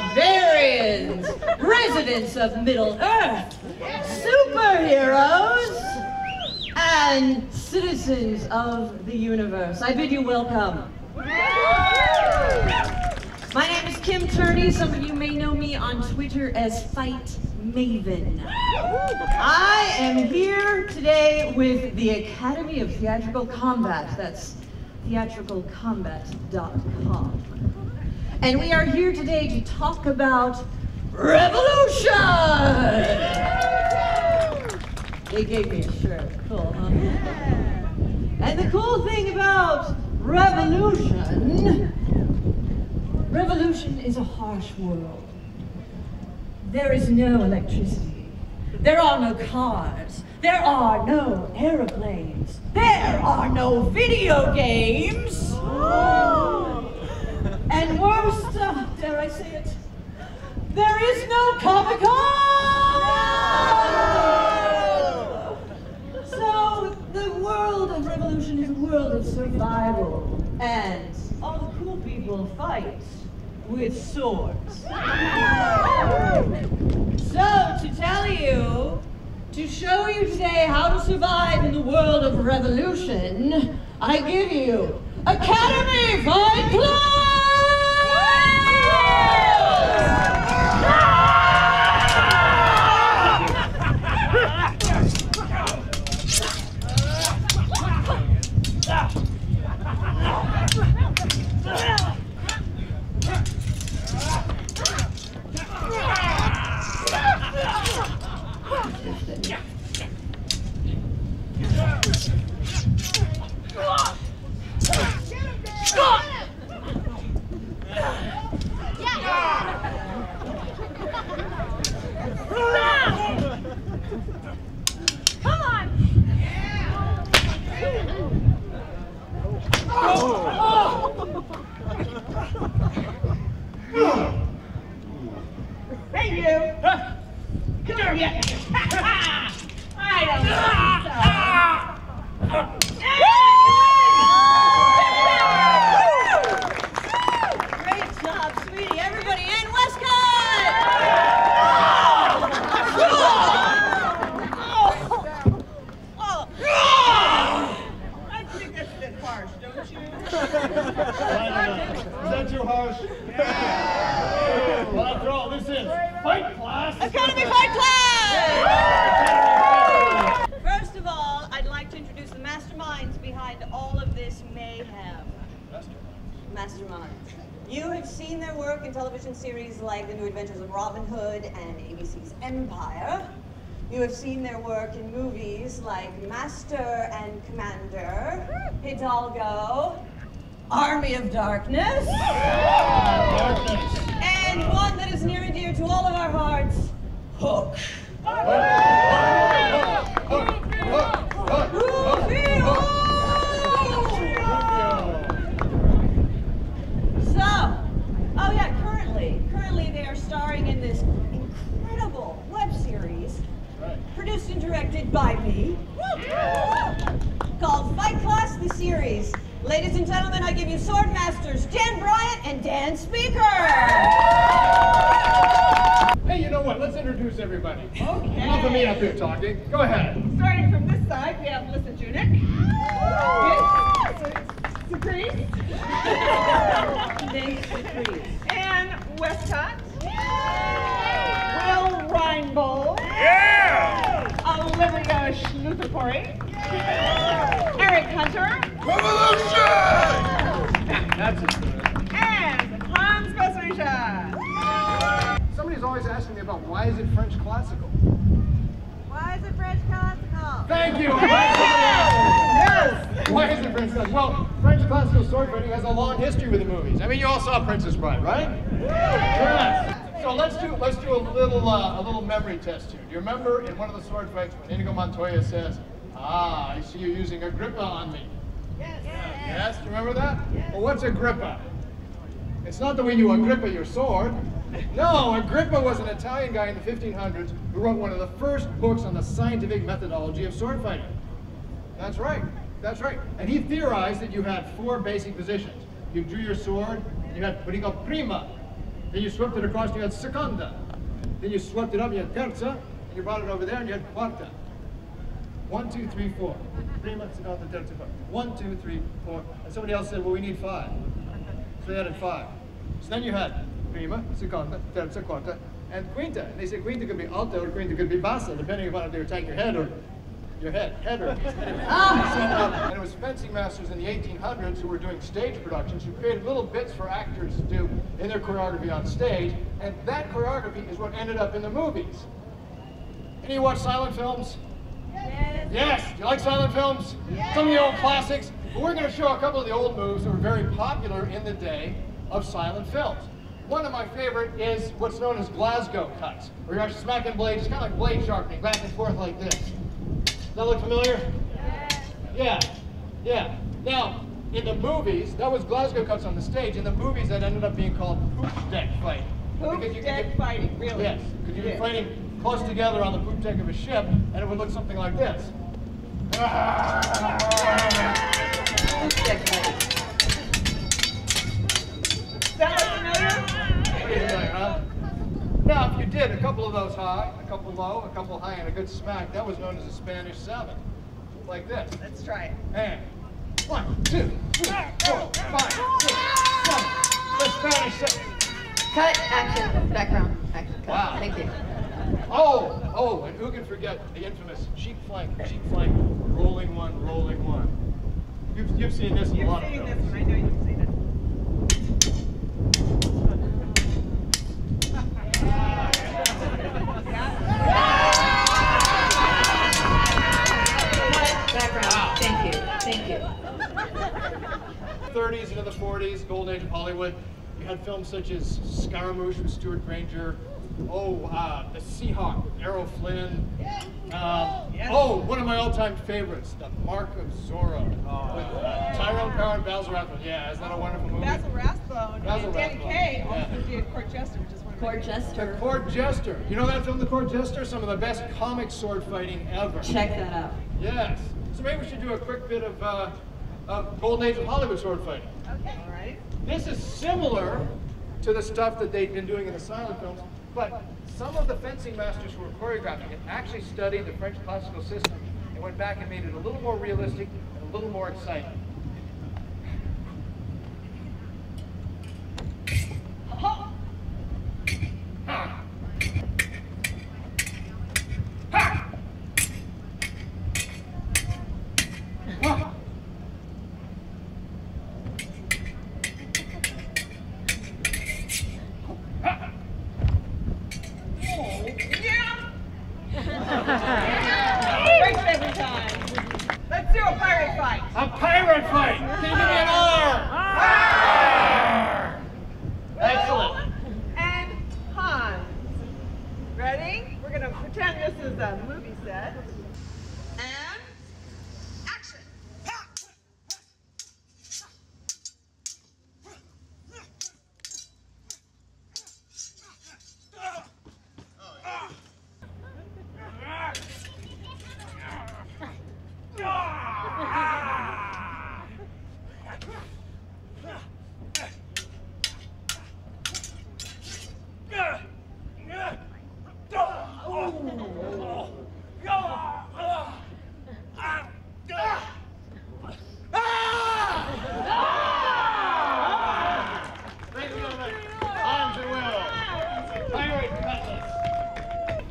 barbarians, residents of Middle-earth, superheroes, and citizens of the universe. I bid you welcome. My name is Kim Turney. Some of you may know me on Twitter as Fight Maven. I am here today with the Academy of Theatrical Combat. That's theatricalcombat.com. And we are here today to talk about revolution! They gave me a shirt. Cool, huh? And the cool thing about revolution is a harsh world. There is no electricity. There are no cars. There are no airplanes. There are no video games. And worst, dare I say it, there is no Comic-Con! So the world of revolution is a world of survival, and all the cool people fight with swords. So to tell you, to show you today how to survive in the world of revolution, I give you Academy Fight Club! You have seen their work in movies like Master and Commander, Hidalgo, Army of Darkness, and one that is near and dear to all of our hearts, Hook. Currently they are starring in this incredible web series produced and directed by me, called Fight Class the Series. Ladies and gentlemen, I give you Sword Masters Jen Bryant and Dan Speaker. Hey, you know what? Let's introduce everybody. Okay. Enough of me up here talking. Go ahead. Starting from this side, we have Lyssa Junek. Secrease. And Weston. Will Reinbolt. Yeah! Olivia Schlueter-Corey. Eric Hunter. Revolution! That's it. And Hans Pasricha. Somebody's always asking me about why is it French classical? Why is it French classical? Thank you! Yes! Why is it French classical? Well, French classical sword fighting has a long history with the movies. I mean, you all saw Princess Bride, right? Yes! So let's do a little memory test here. Do you remember in one of the sword fights when Inigo Montoya says, "Ah, I see you using a grippa on me"? Yes! Yes, do you remember that? Yes. Well, what's a grippa? It's not the way you agrippa your sword. No, Agrippa was an Italian guy in the 1500s who wrote one of the first books on the scientific methodology of sword fighting. That's right. That's right. And he theorized that you had 4 basic positions. You drew your sword, and you had what he called prima. Then you swept it across, you had seconda. Then you swept it up, you had terza, and you brought it over there, and you had quarta. 1, 2, 3, 4. Prima, seconda, terza, quarta. 1, 2, 3, 4. And somebody else said, well, we need 5. So they added 5. So then you had prima, seconda, terza, quarta, and quinta. And they said quinta could be alta or quinta could be bassa, depending upon if they were attacking your head or your head or and it was fencing masters in the 1800s who were doing stage productions who created little bits for actors to do in their choreography on stage, and that choreography is what ended up in the movies. Any of you watch silent films? Yes. Yes. Do you like silent films? Yes. Some of the old classics. But we're going to show a couple of the old moves that were very popular in the day of silent films. One of my favorite is what's known as Glasgow cuts, where you're actually smacking blades, it's kind of like blade sharpening, back and forth like this. Does that look familiar? Yes. Yeah. Now, in the movies, that was Glasgow cuts on the stage. In the movies, that ended up being called poop deck fighting. Poop deck fighting, really? Yes, because you'd be fighting close together on the poop deck of a ship, and it would look something like this. Poop deck fighting. Sound familiar? Pretty familiar, huh? Now, if you did a couple of those high, a couple low, a couple high, and a good smack, that was known as a Spanish 7. Like this. Let's try it. And 1, 2, 3, 4, 5, 6, 7. The Spanish 7. Cut, action, background, action, cut. Wow. Thank you. Oh, and who can forget the infamous cheek flank, rolling one, rolling one. You've seen this in a lot of films. You've seen this one, I know you've seen it. Background. Thank you. Thank you. 30s into the 40s, golden age of Hollywood. You had films such as Scaramouche with Stuart Granger. The Seahawk with Errol Flynn. One of my all-time favorites, The Mark of Zorro with Tyrone Power and Basil Rathbone. Yeah, isn't that a wonderful movie? Basil Rathbone and Danny Kaye also Yeah. did Court Jester, which is one of my Court Jester. The Court Jester. You know that film, The Court Jester? Some of the best comic sword fighting ever. Check that out. Yes. So maybe we should do a quick bit of golden age of Hollywood sword fighting. Okay. All right. This is similar to the stuff that they've been doing in the silent films, but some of the fencing masters who were choreographing it actually studied the French classical system and went back and made it a little more realistic and a little more exciting. Ha! Ha! Ha! Breaks every time. Let's do a pirate fight. A pirate fight! Can you give me an R? R! Excellent. And Hans. Ready? We're going to pretend this is a movie set. And action.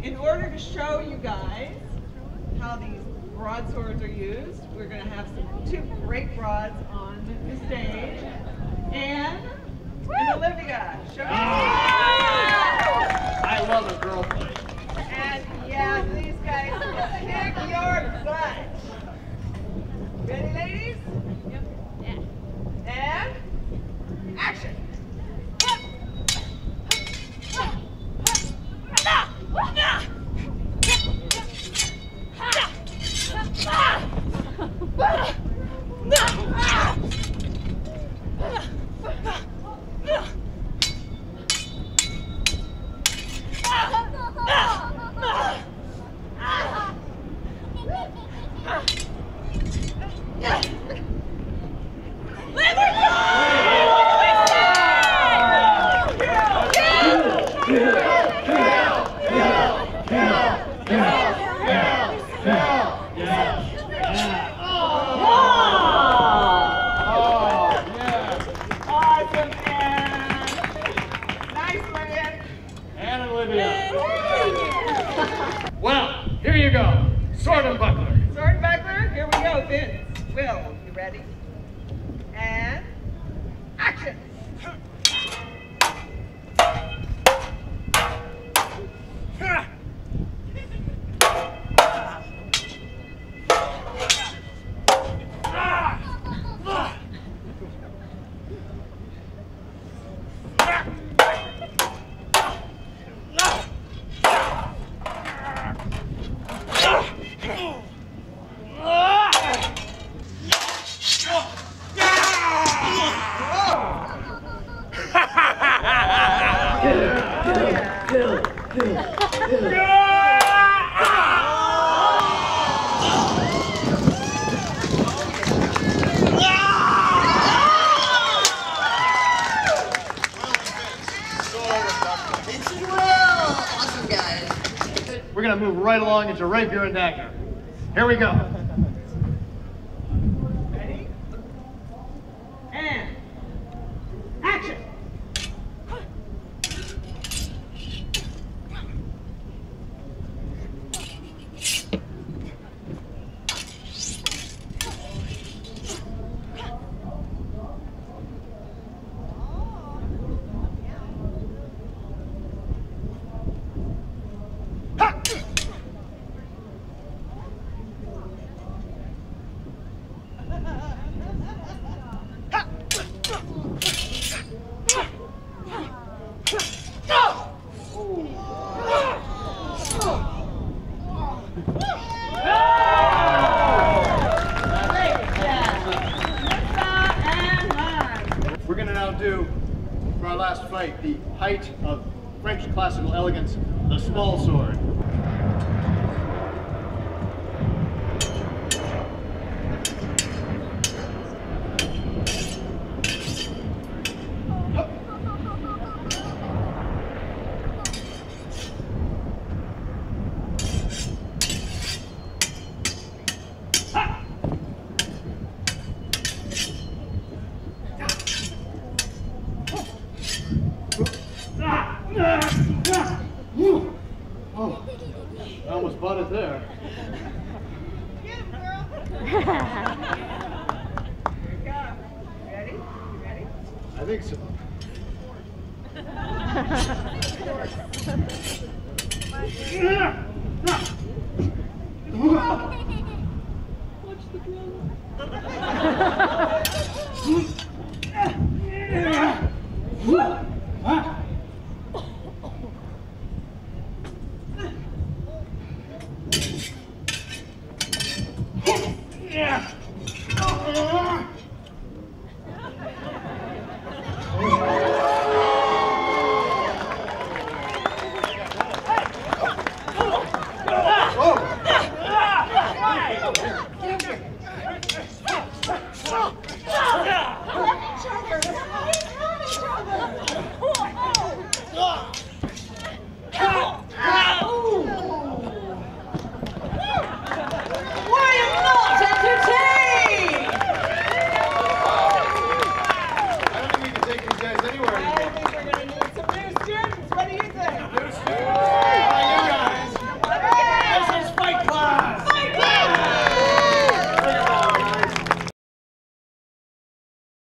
In order to show you guys how these broadswords are used, we're going to have two great broads on the stage. And Olivia, show us. I love a girl fight. And yeah, these guys will kick your butt. Ready, ladies? Yep. Yeah. And action. Vince, Will, you ready? And action! We're going to move right along into Rapier and Dagger. Here we go. Ready? And action! We're going to now do, for our last fight, the height of French classical elegance, the small sword. Oh, I almost bought it there. Get him, girl! Here we go. Ready? You ready? I think so. Watch the drum.